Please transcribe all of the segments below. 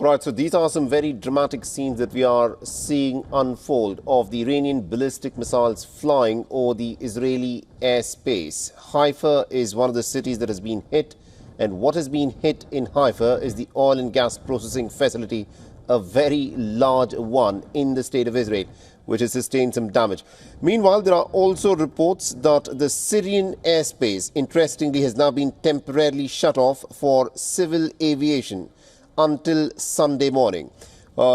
Right, so these are some very dramatic scenes that we are seeing unfold of the Iranian ballistic missiles flying over the Israeli airspace. Haifa is one of the cities that has been hit, and what has been hit in Haifa is the oil and gas processing facility, a very large one in the state of Israel, which has sustained some damage. Meanwhile, there are also reports that the Syrian airspace, interestingly, has now been temporarily shut off for civil aviation until Sunday morning.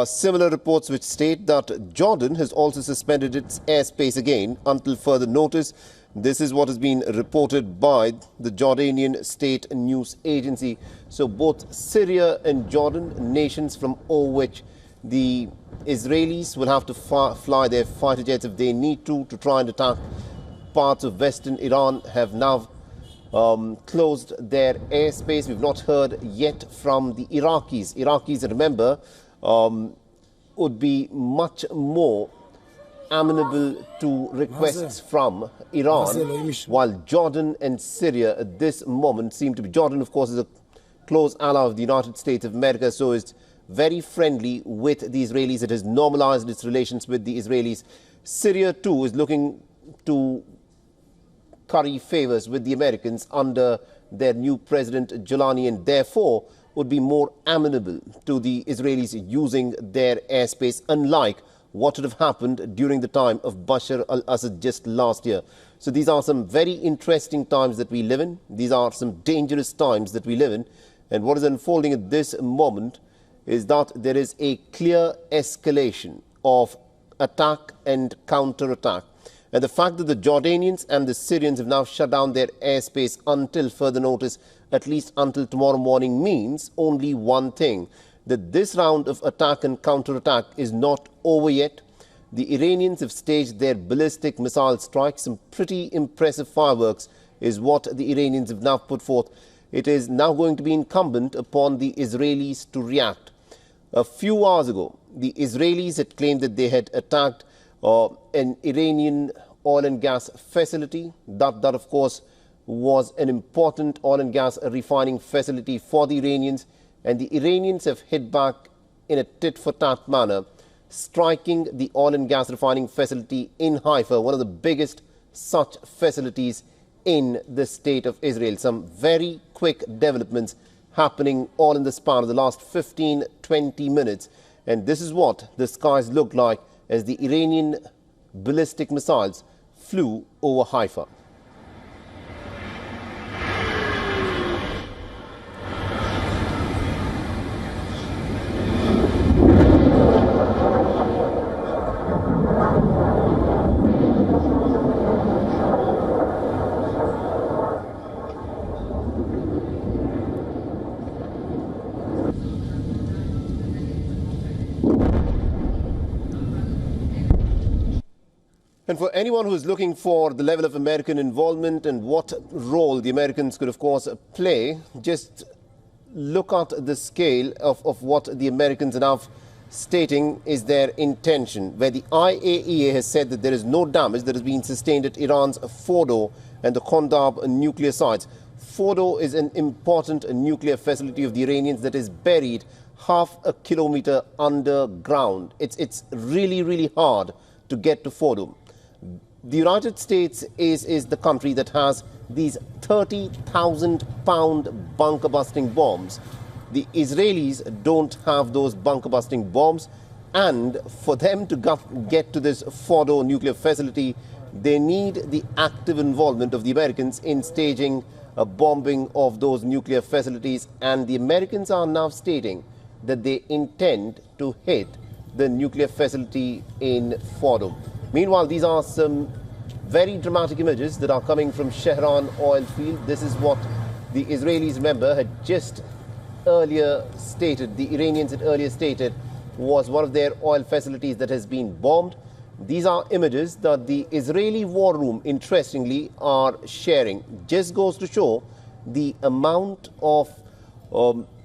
Similar reports which state that Jordan has also suspended its airspace again until further notice. This is what has been reported by the Jordanian state news agency. So both Syria and Jordan, nations from over which the Israelis will have to fly their fighter jets if they need to try and attack parts of western Iran, have now closed their airspace. We've not heard yet from the Iraqis. Iraqis, remember, would be much more amenable to requests from Iran, while Jordan and Syria at this moment seem to be. Jordan, of course, is a close ally of the United States of America, so it's very friendly with the Israelis. It has normalized its relations with the Israelis. Syria, too, is looking to curry favors with the Americans under their new president, Jolani, and therefore would be more amenable to the Israelis using their airspace, unlike what would have happened during the time of Bashar al-Assad just last year. So these are some very interesting times that we live in. These are some dangerous times that we live in. And what is unfolding at this moment is that there is a clear escalation of attack and counter-attack. And the fact that the Jordanians and the Syrians have now shut down their airspace until further notice, at least until tomorrow morning, means only one thing, that this round of attack and counter-attack is not over yet. The Iranians have staged their ballistic missile strikes. Some pretty impressive fireworks is what the Iranians have now put forth. It is now going to be incumbent upon the Israelis to react. A few hours ago, the Israelis had claimed that they had attacked an Iranian oil and gas facility. That, of course, was an important oil and gas refining facility for the Iranians. And the Iranians have hit back in a tit-for-tat manner, striking the oil and gas refining facility in Haifa, one of the biggest such facilities in the state of Israel. Some very quick developments happening all in the span of the last 15-20 minutes. And this is what the skies looked like as the Iranian ballistic missiles flew over Haifa. And for anyone who is looking for the level of American involvement and what role the Americans could, of course, play, just look at the scale of what the Americans are now stating is their intention, where the IAEA has said that there is no damage that has been sustained at Iran's Fordo and the Kondab nuclear sites. Fordo is an important nuclear facility of the Iranians that is buried half a kilometer underground. It's really, really hard to get to Fordo. The United States is the country that has these 30,000-pound bunker-busting bombs. The Israelis don't have those bunker-busting bombs, and for them to get to this Fordo nuclear facility, they need the active involvement of the Americans in staging a bombing of those nuclear facilities, and the Americans are now stating that they intend to hit the nuclear facility in Fordo. Meanwhile, these are some very dramatic images that are coming from Shahran oil field. This is what the Israelis, remember, had just earlier stated, the Iranians had earlier stated, was one of their oil facilities that has been bombed. These are images that the Israeli war room, interestingly, are sharing. Just goes to show the amount of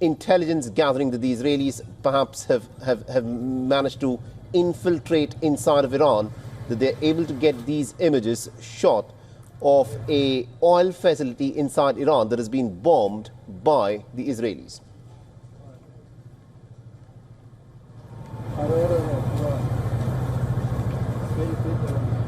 intelligence gathering that the Israelis perhaps have managed to infiltrate inside of Iran, that they're able to get these images shot of a oil facility inside Iran that has been bombed by the Israelis. very fit.